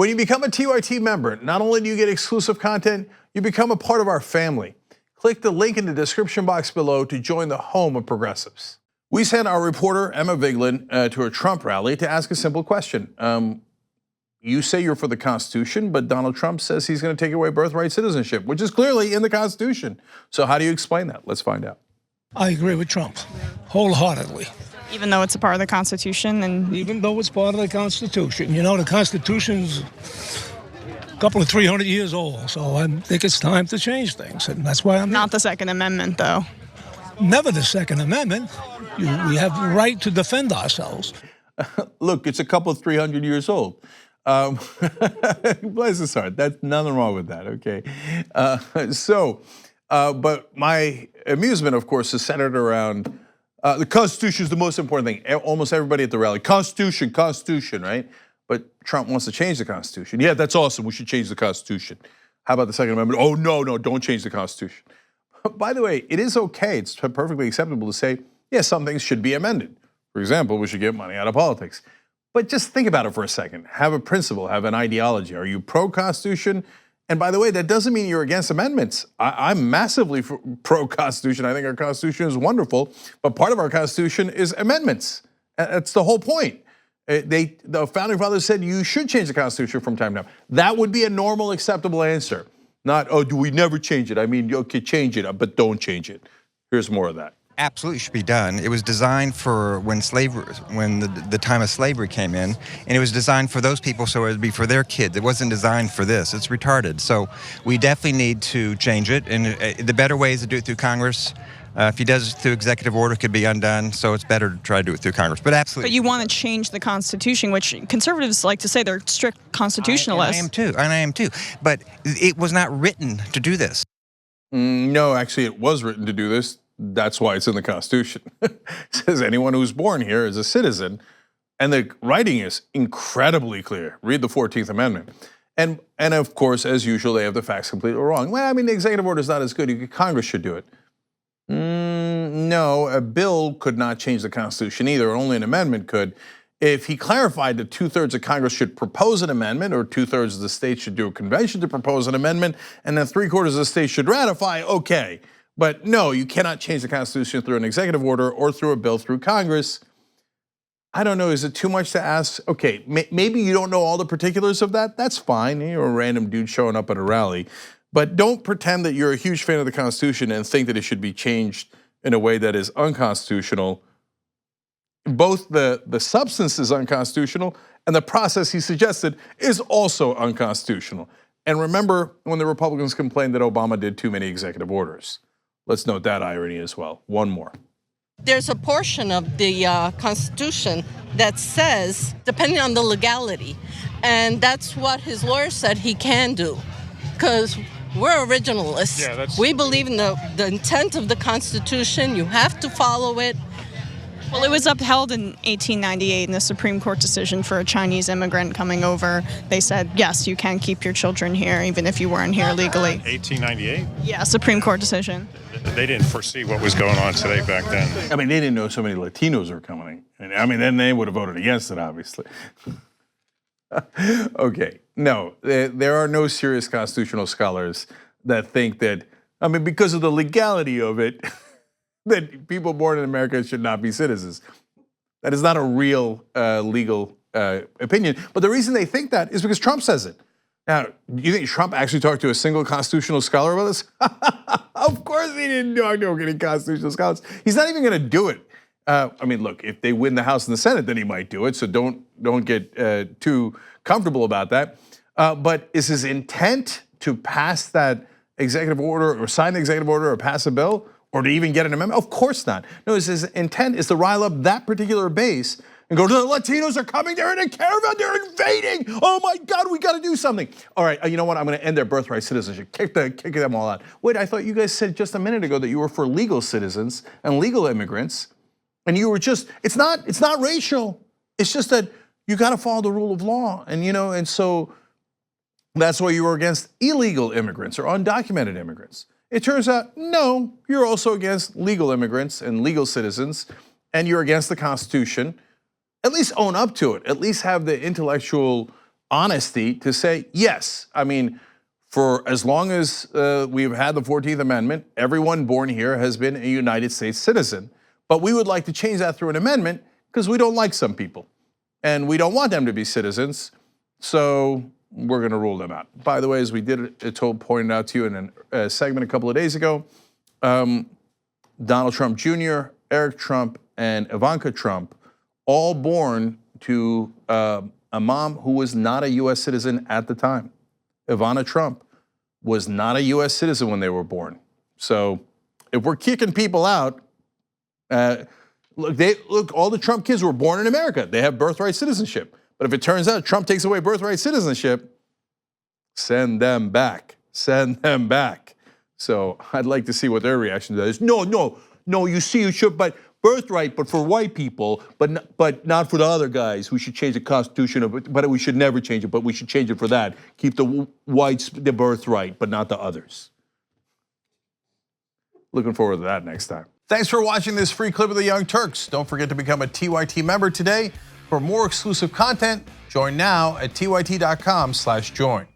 When you become a TYT member, not only do you get exclusive content, you become a part of our family. Click the link in the description box below to join the home of progressives. We sent our reporter, Emma Vigeland, to a Trump rally to ask a simple question. You say you're for the Constitution, but Donald Trump says he's going to take away birthright citizenship, which is clearly in the Constitution. So how do you explain that? Let's find out. I agree with Trump, wholeheartedly. Even though it's a part of the Constitution? Even though it's part of the Constitution. You know, the Constitution's a couple of 300 years old, so I think it's time to change things, and that's why I'm Not the Second Amendment, though. Never the Second Amendment. We have the right to defend ourselves. Look, it's a couple of 300 years old. Bless his heart, that's nothing wrong with that, okay? But my amusement, of course, is centered around the Constitution is the most important thing. Almost everybody at the rally, Constitution, Constitution, right? But Trump wants to change the Constitution. Yeah, that's awesome, we should change the Constitution. How about the Second Amendment? Oh, no, don't change the Constitution. By the way, it is okay, it's perfectly acceptable to say, yeah, some things should be amended. For example, we should get money out of politics. But just think about it for a second. Have a principle, have an ideology. Are you pro-Constitution? And by the way, that doesn't mean you're against amendments. I'm massively pro-Constitution. I think our Constitution is wonderful, but part of our Constitution is amendments. That's the whole point. The founding fathers said you should change the Constitution from time to time. That would be a normal, acceptable answer. Not, oh, do we never change it? I mean, okay, change it, but don't change it. Here's more of that. Absolutely should be done. It was designed for when the time of slavery came in, and it was designed for those people, so it would be for their kids. It wasn't designed for this. It's retarded. So we definitely need to change it, and the better way is to do it through Congress. If he does it through executive order, it could be undone, so it's better to try to do it through Congress. But absolutely. But you want to change the Constitution, which conservatives like to say they're strict constitutionalists. I am too. But it was not written to do this. No, actually, it was written to do this. That's why it's in the Constitution. It says anyone who's born here is a citizen, and the writing is incredibly clear. Read the 14th Amendment. And of course, as usual, they have the facts completely wrong. Well, I mean, the executive order is not as good. Congress should do it. No, a bill could not change the Constitution either. Only an amendment could. If he clarified that 2/3 of Congress should propose an amendment, or 2/3 of the states should do a convention to propose an amendment, and then 3/4 of the states should ratify, okay. But no, you cannot change the Constitution through an executive order or through a bill through Congress. I don't know, is it too much to ask? Okay, maybe you don't know all the particulars of that, that's fine. You're a random dude showing up at a rally. But don't pretend that you're a huge fan of the Constitution and think that it should be changed in a way that is unconstitutional. Both the substance is unconstitutional and the process he suggested is also unconstitutional. And remember when the Republicans complained that Obama did too many executive orders. Let's note that irony as well. One more. There's a portion of the Constitution that says, depending on the legality, and that's what his lawyer said he can do, because we're originalists. Yeah, we believe in the intent of the Constitution. You have to follow it. Well, it was upheld in 1898 in the Supreme Court decision for a Chinese immigrant coming over. They said, yes, you can keep your children here even if you weren't here legally. 1898? Yeah, Supreme Court decision. They didn't foresee what was going on today back then. I mean, they didn't know so many Latinos were coming. I mean, then they would have voted against it, obviously. Okay, no, there are no serious constitutional scholars that think that, I mean, because of the legality of it, that people born in America should not be citizens. That is not a real legal opinion. But the reason they think that is because Trump says it. Now, do you think Trump actually talked to a single constitutional scholar about this? Of course he didn't talk to any constitutional scholars. He's not even going to do it. I mean, look, if they win the House and the Senate, then he might do it. So don't get too comfortable about that. But is his intent to pass that executive order or sign the executive order or pass a bill? Or to even get an amendment? Of course not. No, his intent is to rile up that particular base and go, the Latinos are coming, they're in a caravan, they're invading. Oh my God, we gotta do something. All right, you know what, I'm gonna end their birthright citizenship, kick them all out. Wait, I thought you guys said just a minute ago that you were for legal citizens and legal immigrants, and you were just, it's not racial. It's just that you gotta follow the rule of law. And so that's why you were against illegal immigrants or undocumented immigrants. It turns out, no, you're also against legal immigrants and legal citizens, and you're against the Constitution. At least own up to it. At least have the intellectual honesty to say, yes, I mean, for as long as we've had the 14th Amendment, everyone born here has been a United States citizen. But we would like to change that through an amendment because we don't like some people. And we don't want them to be citizens, so we're gonna rule them out. By the way, as we pointed out to you in a segment a couple of days ago, Donald Trump Jr., Eric Trump, and Ivanka Trump, all born to a mom who was not a US citizen at the time. Ivana Trump was not a US citizen when they were born. So if we're kicking people out, look, all the Trump kids were born in America. They have birthright citizenship. But if it turns out Trump takes away birthright citizenship, send them back. Send them back. So I'd like to see what their reaction to that is. No, you see, you should, but birthright, but for white people, but not for the other guys who should change the Constitution, but we should never change it, but we should change it for that. Keep the whites the birthright, but not the others. Looking forward to that next time. Thanks for watching this free clip of the Young Turks. Don't forget to become a TYT member today. For more exclusive content, join now at tyt.com/join.